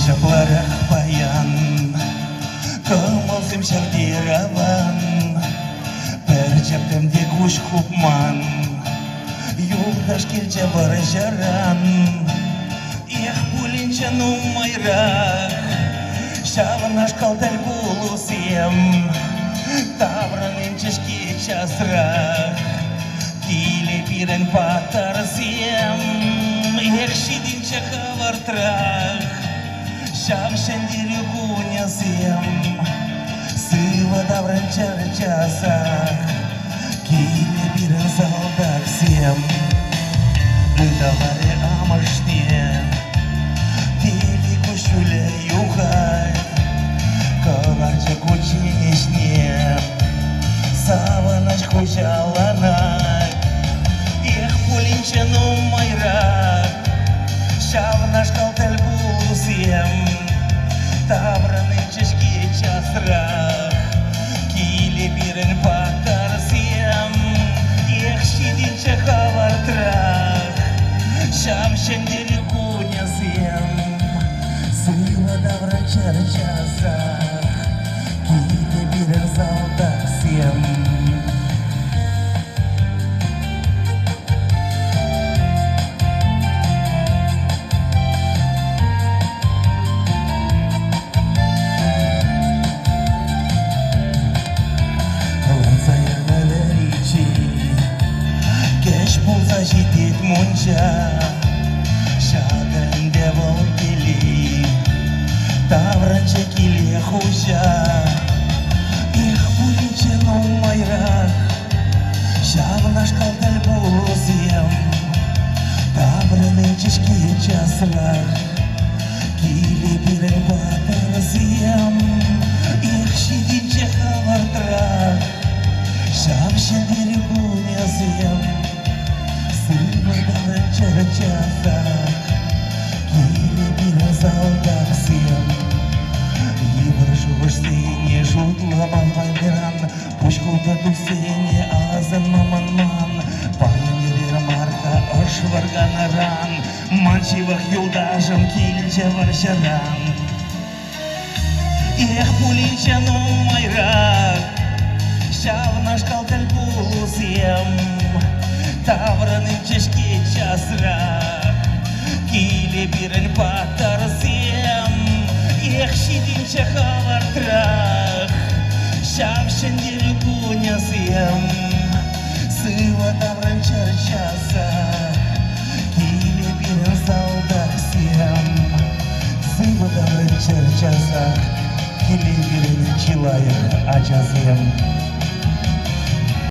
Japlariq bayan Kımılsım şardiravan Perceptem de kuş kupman Yuldaş kelce var jaran Ех, пулинча нумайрах Шавнаш калталь булусем Тавранын чешки часрах Киле пирен патарсем Ех, шидинча хавартрах Шамшендирю гунясем Сыва давранчар часах Киле пирен салдаксем Даваре амашне Дели кушуле юхай Каларча кучинешне Саванаш хучаланай Ех, пулинча нумайрак Шавнаш калталь булусем Тавраны чешки часрах Киле пирен патарсем Ех, шидинча хавартрах Шамшендери кунясем Сыва давранчар часах Киле пирен салдаксем Жидит мунча Шаган девол кили Тавранча кили хужа Их пулинча нумайрах Шавнаш калталь булусем Тавраны чешки часрах Кили пирен патарсем Их шидинча хавартрах Шамшендери гунясем Сыва давранчар часах Киле пирен салдаксем Йывыршуш сене жутлабан вайдыран Пушкулда дусене азан маманман Пайынерер марка ошварганаран Манчивах юлдажым килче варшаран Ех, пулинча нумайрак Шавнаш калталь булусем Тавраны чешки часрах Киле пирен патарсем Ех, шидинча хавартрах Шамшендери кунясем Сыва давранчар часах Киле пирен салдаксем Сыва давранчар часах Киле пирен чилаях ачасем